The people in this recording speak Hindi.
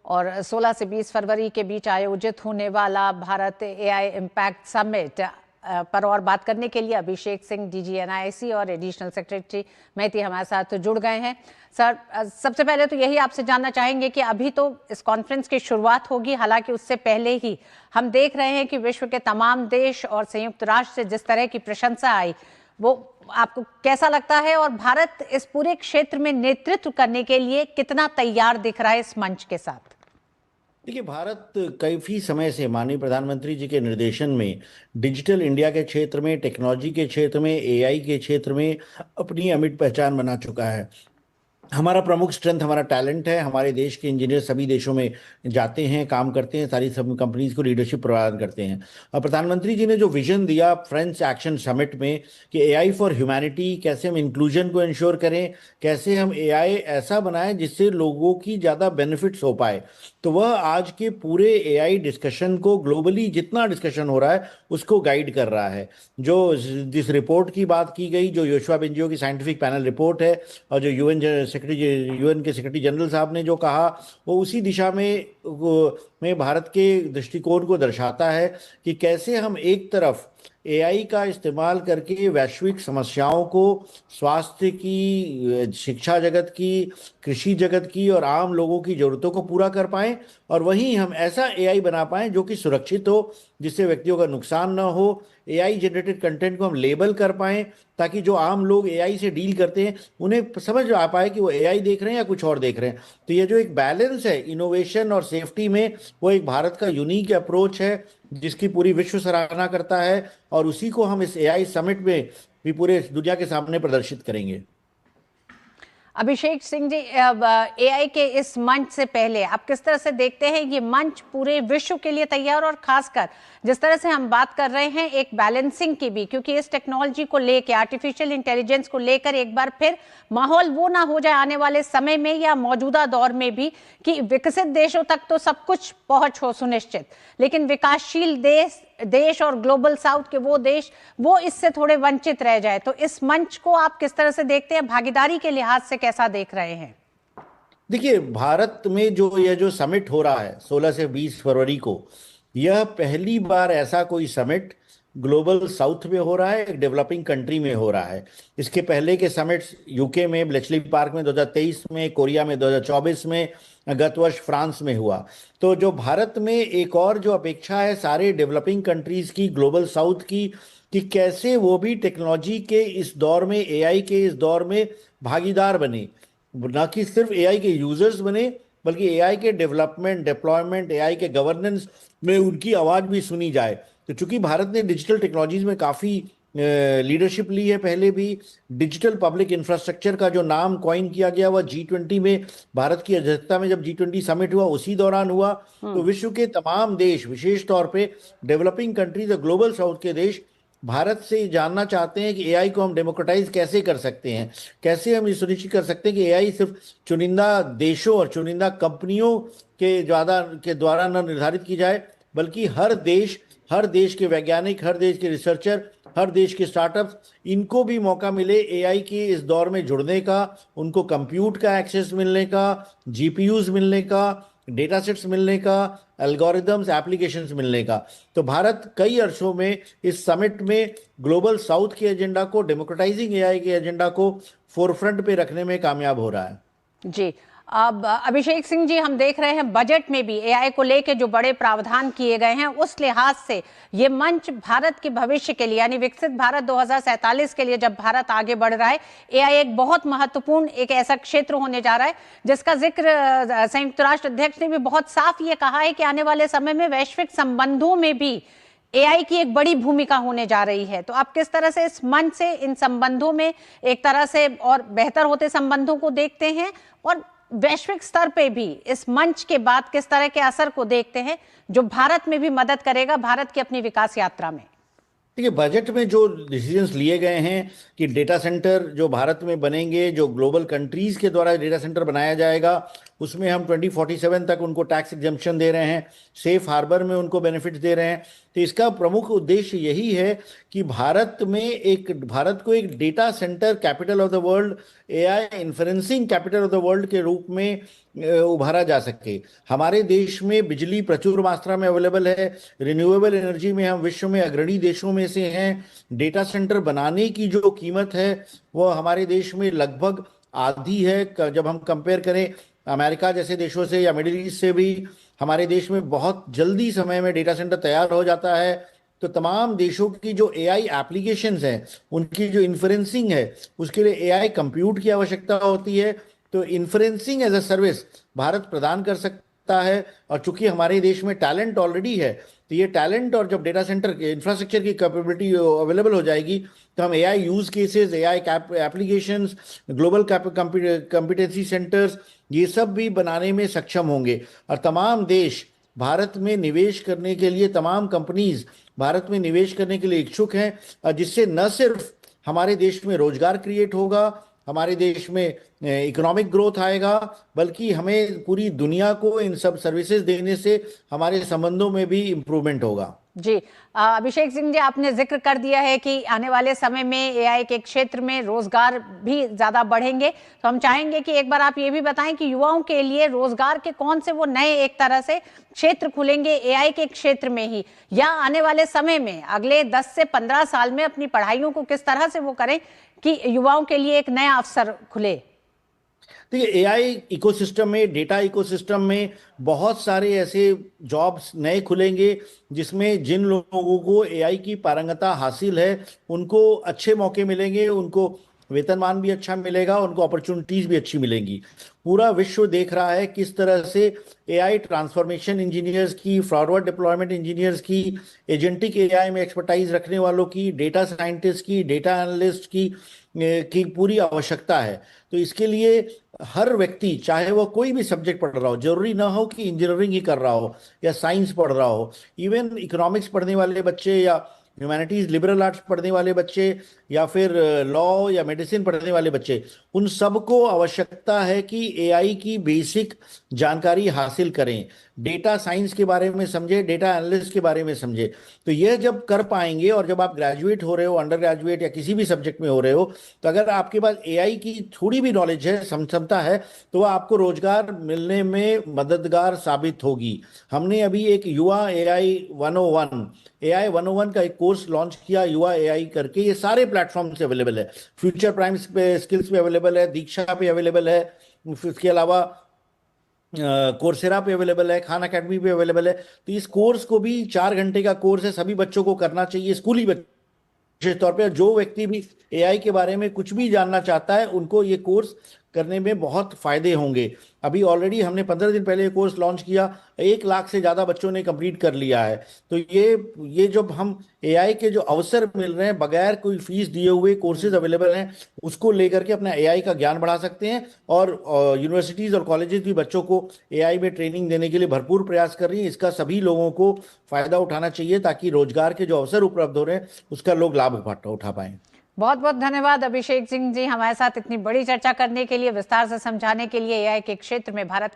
और 16 से 20 फरवरी के बीच आयोजित होने वाला भारत एआई इम्पैक्ट समिट पर और बात करने के लिए अभिषेक सिंह डीजी एनआईसी और एडिशनल सेक्रेटरी मैती हमारे साथ जुड़ गए हैं। सर, सबसे पहले तो यही आपसे जानना चाहेंगे कि अभी तो इस कॉन्फ्रेंस की शुरुआत होगी, हालांकि उससे पहले ही हम देख रहे हैं कि विश्व के तमाम देश और संयुक्त राष्ट्र से जिस तरह की प्रशंसा आई, वो आपको कैसा लगता है और भारत इस पूरे क्षेत्र में नेतृत्व करने के लिए कितना तैयार दिख रहा है इस मंच के साथ? देखिए, भारत काफी समय से माननीय प्रधानमंत्री जी के निर्देशन में डिजिटल इंडिया के क्षेत्र में, टेक्नोलॉजी के क्षेत्र में, एआई के क्षेत्र में अपनी अमिट पहचान बना चुका है। हमारा प्रमुख स्ट्रेंथ हमारा टैलेंट है। हमारे देश के इंजीनियर सभी देशों में जाते हैं, काम करते हैं, सारी सब कंपनीज को लीडरशिप प्रदान करते हैं। और प्रधानमंत्री जी ने जो विजन दिया फ्रेंच एक्शन समिट में कि एआई फॉर ह्यूमैनिटी, कैसे हम इंक्लूजन को इंश्योर करें, कैसे हम एआई ऐसा बनाएं जिससे लोगों की ज़्यादा बेनिफिट्स हो पाए, तो वह आज के पूरे एआई डिस्कशन को, ग्लोबली जितना डिस्कशन हो रहा है उसको गाइड कर रहा है। जो जिस रिपोर्ट की बात की गई, जो योशुआ बेंजियो की साइंटिफिक पैनल रिपोर्ट है, और जो यूएन के सेक्रेटरी जनरल साहब ने जो कहा, वो उसी दिशा में भारत के दृष्टिकोण को दर्शाता है कि कैसे हम एक तरफ एआई का इस्तेमाल करके वैश्विक समस्याओं को, स्वास्थ्य की, शिक्षा जगत की, कृषि जगत की और आम लोगों की जरूरतों को पूरा कर पाएं, और वहीं हम ऐसा एआई बना पाएं जो कि सुरक्षित हो, जिससे व्यक्तियों का नुकसान ना हो। एआई जनरेटेड कंटेंट को हम लेबल कर पाएं ताकि जो आम लोग एआई से डील करते हैं उन्हें समझ आ पाए कि वो एआई देख रहे हैं या कुछ और देख रहे हैं। तो ये जो एक बैलेंस है इनोवेशन और सेफ्टी में, वो एक भारत का यूनिक अप्रोच है जिसकी पूरी विश्व सराहना करता है, और उसी को हम इस एआई समिट में भी पूरे दुनिया के सामने प्रदर्शित करेंगे। अभिषेक सिंह जी, एआई के इस मंच से पहले आप किस तरह से देखते हैं ये मंच पूरे विश्व के लिए तैयार, और खासकर जिस तरह से हम बात कर रहे हैं एक बैलेंसिंग की भी, क्योंकि इस टेक्नोलॉजी को लेकर, आर्टिफिशियल इंटेलिजेंस को लेकर एक बार फिर माहौल वो ना हो जाए आने वाले समय में या मौजूदा दौर में भी कि विकसित देशों तक तो सब कुछ पहुंच हो सुनिश्चित, लेकिन विकासशील देश और ग्लोबल साउथ के वो देश, वो इससे थोड़े वंचित रह जाए। तो इस मंच को आप किस तरह से देखते हैं, भागीदारी के लिहाज से कैसा देख रहे हैं? देखिए, भारत में यह जो समिट हो रहा है 16 से 20 फरवरी को, यह पहली बार ऐसा कोई समिट ग्लोबल साउथ में हो रहा है, एक डेवलपिंग कंट्री में हो रहा है। इसके पहले के समिट्स यूके में ब्लेचली पार्क में 2023 में, कोरिया में 2024 में, गत वर्ष फ्रांस में हुआ। तो जो भारत में एक और जो अपेक्षा है सारे डेवलपिंग कंट्रीज की, ग्लोबल साउथ की, कि कैसे वो भी टेक्नोलॉजी के इस दौर में, एआई के इस दौर में भागीदार बने, ना कि सिर्फ एआई के यूजर्स बने, बल्कि एआई के डेवलपमेंट, डिप्लॉयमेंट, एआई के गवर्नेंस में उनकी आवाज भी सुनी जाए। तो चूंकि भारत ने डिजिटल टेक्नोलॉजीज में काफी लीडरशिप ली है, पहले भी डिजिटल पब्लिक इंफ्रास्ट्रक्चर का जो नाम कॉइन किया गया वह G20 में, भारत की अध्यक्षता में जब G20 समिट हुआ उसी दौरान हुआ। तो विश्व के तमाम देश, विशेष तौर पे डेवलपिंग कंट्रीज और ग्लोबल साउथ के देश, भारत से जानना चाहते हैं कि एआई को हम डेमोक्रेटाइज कैसे कर सकते हैं, कैसे हम ये सुनिश्चित कर सकते हैं कि एआई सिर्फ चुनिंदा देशों और चुनिंदा कंपनियों के द्वारा न निर्धारित की जाए, बल्कि हर देश के वैज्ञानिक, हर देश के रिसर्चर, हर देश के स्टार्टअप्स, इनको भी मौका मिले एआई के इस दौर में जुड़ने का, उनको कंप्यूट का एक्सेस मिलने का, जीपीयूज मिलने का, डेटा सेट्स मिलने का, एल्गोरिदम्स, एप्लीकेशंस मिलने का। तो भारत कई अर्शों में इस समिट में ग्लोबल साउथ के एजेंडा को, डेमोक्रेटाइजिंग एआई के एजेंडा को फोरफ्रंट पे रखने में कामयाब हो रहा है। जी, अब अभिषेक सिंह जी, हम देख रहे हैं बजट में भी एआई को लेकर जो बड़े प्रावधान किए गए हैं, उस लिहाज से ये मंच भारत के भविष्य के लिए, यानी विकसित भारत 2047 के लिए जब भारत आगे बढ़ रहा है, एआई एक बहुत महत्वपूर्ण एक ऐसा क्षेत्र होने जा रहा है जिसका जिक्र संयुक्त राष्ट्र अध्यक्ष ने भी बहुत साफ ये कहा है कि आने वाले समय में वैश्विक संबंधों में भी एआई की एक बड़ी भूमिका होने जा रही है। तो आप किस तरह से इस मंच से इन संबंधों में एक तरह से और बेहतर होते संबंधों को देखते हैं, और वैश्विक स्तर पे भी इस मंच के बाद किस तरह के असर को देखते हैं जो भारत में भी मदद करेगा भारत की अपनी विकास यात्रा में? देखिए, बजट में जो डिसीजंस लिए गए हैं कि डेटा सेंटर जो भारत में बनेंगे, जो ग्लोबल कंट्रीज के द्वारा डेटा सेंटर बनाया जाएगा, उसमें हम 2047 तक उनको टैक्स एग्जेम्पशन दे रहे हैं, सेफ हार्बर में उनको बेनिफिट्स दे रहे हैं। तो इसका प्रमुख उद्देश्य यही है कि भारत को एक data centre capital of the world, AI influencing capital of the world के रूप में उभारा जा सके। हमारे देश में बिजली प्रचुर मात्रा में अवेलेबल है, रिन्यूएबल एनर्जी में हम विश्व में अग्रणी देशों में से हैं। डेटा सेंटर बनाने की जो कीमत है वो हमारे देश में लगभग आधी है। जब हम कंपेयर करें अमेरिका जैसे देशों से या मिडिल ईस्ट से भी, हमारे देश में बहुत जल्दी समय में डेटा सेंटर तैयार हो जाता है। तो तमाम देशों की जो एआई एप्लीकेशंस हैं, उनकी जो इन्फ्लुएंसिंग है, उसके लिए एआई कंप्यूट की आवश्यकता होती है। तो influencing as a service Bharat प्रदान कर सकता है। और चूंकि हमारे देश में टैलेंट ऑलरेडी है, तो ये टैलेंट और जब डेटा सेंटर के इंफ्रास्ट्रक्चर की कैपेबिलिटी अवेलेबल हो जाएगी, तो हम AI use cases, AI applications, global competency centres, ये सब भी बनाने में सक्षम होंगे। और तमाम देश भारत में निवेश करने के लिए, तमाम कंपनीज भारत में निवेश करने के लिए इच्छुक हैं, जिससे न सिर्फ हमारे देश में रोजगार क्रिएट होगा, हमारे देश में इकोनॉमिक ग्रोथ आएगा, बल्कि हमें पूरी दुनिया को इन सब सर्विसेज देने से हमारे संबंधों में भी इम्प्रूवमेंट होगा। जी, अभिषेक सिंह जी, आपने जिक्र कर दिया है कि आने वाले समय में एआई के क्षेत्र में रोजगार भी ज्यादा बढ़ेंगे। तो हम चाहेंगे कि एक बार आप ये भी बताएं कि युवाओं के लिए रोजगार के कौन से वो नए एक तरह से क्षेत्र खुलेंगे एआई के क्षेत्र में ही, या आने वाले समय में अगले 10 से 15 साल में अपनी पढ़ाइयों को किस तरह से वो करें कि युवाओं के लिए एक नया अवसर खुले। देखिए, एआई इकोसिस्टम में, डेटा इकोसिस्टम में बहुत सारे ऐसे जॉब्स नए खुलेंगे जिसमें जिन लोगों को एआई की पारंगता हासिल है उनको अच्छे मौके मिलेंगे, उनको वेतनमान भी अच्छा मिलेगा, उनको अपॉर्चुनिटीज भी अच्छी मिलेंगी। पूरा विश्व देख रहा है किस तरह से एआई ट्रांसफॉर्मेशन इंजीनियर्स की, फॉरवर्ड डिप्लॉयमेंट इंजीनियर्स की, एजेंटिक एआई में एक्सपर्टाइज रखने वालों की, डेटा साइंटिस्ट की, डेटा एनालिस्ट की पूरी आवश्यकता है। तो इसके लिए हर व्यक्ति, चाहे वो कोई भी सब्जेक्ट पढ़ रहा हो, जरूरी ना हो कि इंजीनियरिंग ही कर रहा हो या साइंस पढ़ रहा हो, इवन इकोनॉमिक्स पढ़ने वाले बच्चे या ह्यूमैनिटीज लिबरल आर्ट्स पढ़ने वाले बच्चे या फिर लॉ या मेडिसिन पढ़ने वाले बच्चे, उन सबको आवश्यकता है कि एआई की बेसिक जानकारी हासिल करें, डेटा साइंस के बारे में समझे, डेटा एनालिस्ट के बारे में समझे। तो यह जब कर पाएंगे, और जब आप ग्रेजुएट हो रहे हो, अंडर ग्रेजुएट या किसी भी सब्जेक्ट में हो रहे हो, तो अगर आपके पास एआई की थोड़ी भी नॉलेज है, क्षमता है, तो वह आपको रोजगार मिलने में मददगार साबित होगी। हमने अभी एक युवा एआई 101 का एक कोर्स लॉन्च किया, युवा एआई करके। ये सारे प्लेटफॉर्म से अवेलेबल है, फ्यूचर प्राइम पे, स्किल्स पे अवेलेबल है, दीक्षा पे अवेलेबल है, इसके अलावा कोर्सेरा पे अवेलेबल है, खान अकेडमी पे अवेलेबल है। तो इस कोर्स को भी 4 घंटे का कोर्स है, सभी बच्चों को करना चाहिए, स्कूली बच्चे विशेष तौर पे। जो व्यक्ति भी एआई के बारे में कुछ भी जानना चाहता है, उनको ये कोर्स करने में बहुत फायदे होंगे। अभी ऑलरेडी हमने 15 दिन पहले कोर्स लॉन्च किया, 1 लाख से ज़्यादा बच्चों ने कंप्लीट कर लिया है। तो ये जब हम एआई के जो अवसर मिल रहे हैं, बगैर कोई फीस दिए हुए कोर्सेज अवेलेबल हैं, उसको लेकर के अपना एआई का ज्ञान बढ़ा सकते हैं। और यूनिवर्सिटीज़ और कॉलेजेस भी बच्चों को एआई में ट्रेनिंग देने के लिए भरपूर प्रयास कर रही हैं। इसका सभी लोगों को फ़ायदा उठाना चाहिए, ताकि रोजगार के जो अवसर उपलब्ध हो रहे हैं उसका लोग लाभ उठा पाएं। बहुत बहुत धन्यवाद अभिषेक सिंह जी, हमारे साथ इतनी बड़ी चर्चा करने के लिए, विस्तार से समझाने के लिए एआई के क्षेत्र में भारत